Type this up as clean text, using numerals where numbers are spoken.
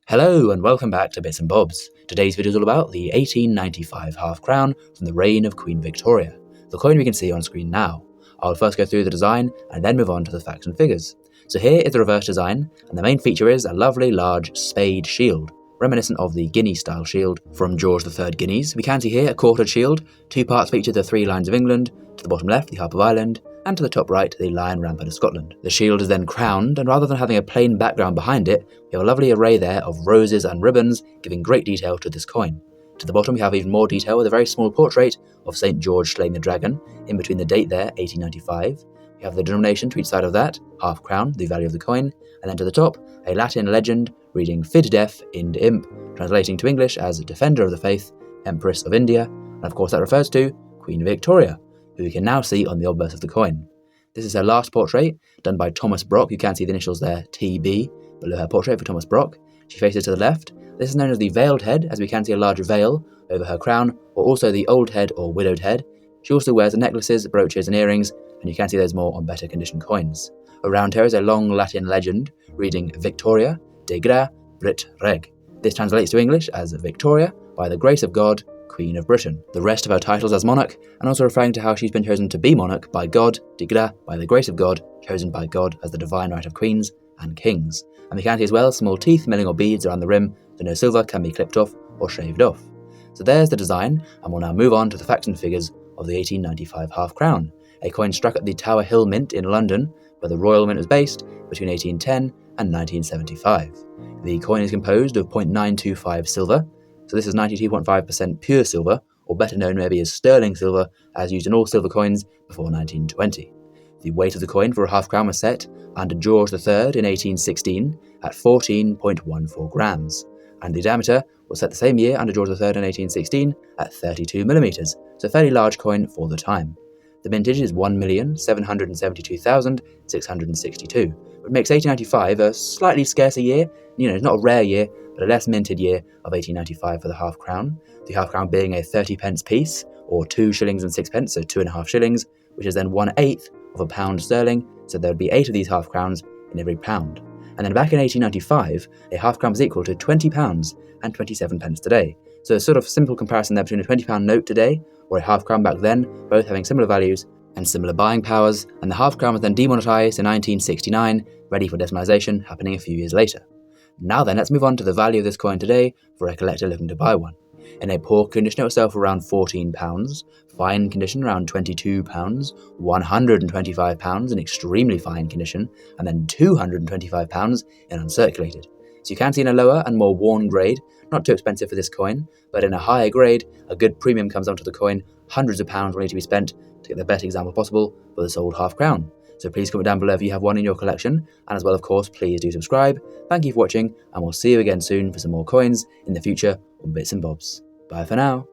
Hello and welcome back to Bits and Bobs. Today's video is all about the 1895 half crown from the reign of Queen Victoria, the coin we can see on screen now. I'll first go through the design and then move on to the facts and figures. So here is the reverse design, and the main feature is a lovely large spade shield, reminiscent of the Guinea style shield from George III Guineas. We can see here a quartered shield. Two parts feature the three lions of England, to the bottom left the Harp of Ireland, and to the top right the Lion Rampart of Scotland. The shield is then crowned, and rather than having a plain background behind it, we have a lovely array there of roses and ribbons, giving great detail to this coin. To the bottom we have even more detail with a very small portrait of St. George slaying the dragon, in between the date there, 1895. We have the denomination to each side of that, half crown, the value of the coin, and then to the top, a Latin legend reading Fid Def Ind Imp, translating to English as Defender of the Faith, Empress of India, and of course that refers to Queen Victoria, who we can now see on the obverse of the coin. This is her last portrait, done by Thomas Brock. You can see the initials there, TB, below her portrait for Thomas Brock. She faces to the left. This is known as the veiled head, as we can see a large veil over her crown, or also the old head or widowed head. She also wears necklaces, brooches and earrings, and you can see there's more on better condition coins. Around her is a long Latin legend reading Victoria de gra Brit Reg. This translates to English as Victoria, by the grace of God, Queen of Britain. The rest of her titles as monarch, and also referring to how she's been chosen to be monarch by God, de gra, by the grace of God, chosen by God as the divine right of queens and kings. And we can see as well small teeth, milling or beads around the rim, so no silver can be clipped off or shaved off. So there's the design, and we'll now move on to the facts and figures of the 1895 half crown, a coin struck at the Tower Hill Mint in London, where the Royal Mint was based between 1810 and 1975. The coin is composed of 0.925 silver, so this is 92.5% pure silver, or better known maybe as sterling silver, as used in all silver coins before 1920. The weight of the coin for a half crown was set under George III in 1816 at 14.14 grams, and the diameter was set the same year under George III in 1816 at 32 millimeters, so a fairly large coin for the time. The mintage is 1,772,662, which makes 1895 a slightly scarcer year. It's not a rare year, but a less minted year of 1895 for the half crown. The half crown being a 30p piece, or 2 shillings and 6p, so 2.5 shillings, which is then 1/8 of a pound sterling, so there would be 8 of these half crowns in every pound. And then back in 1895, a half crown was equal to £20 and 27p today. So a sort of simple comparison there between a £20 note today, or a half crown back then, both having similar values and similar buying powers, and the half crown was then demonetised in 1969, ready for decimalisation, happening a few years later. Now then, let's move on to the value of this coin today for a collector looking to buy one. In a poor condition, it will sell for around £14, fine condition around £22, £125 in extremely fine condition, and then £225 in uncirculated. So you can see in a lower and more worn grade, not too expensive for this coin, but in a higher grade, a good premium comes onto the coin. Hundreds of pounds will need to be spent to get the best example possible for this old half crown. So please comment down below if you have one in your collection, and as well, of course, please do subscribe. Thank you for watching, and we'll see you again soon for some more coins in the future on Bits and Bobs. Bye for now.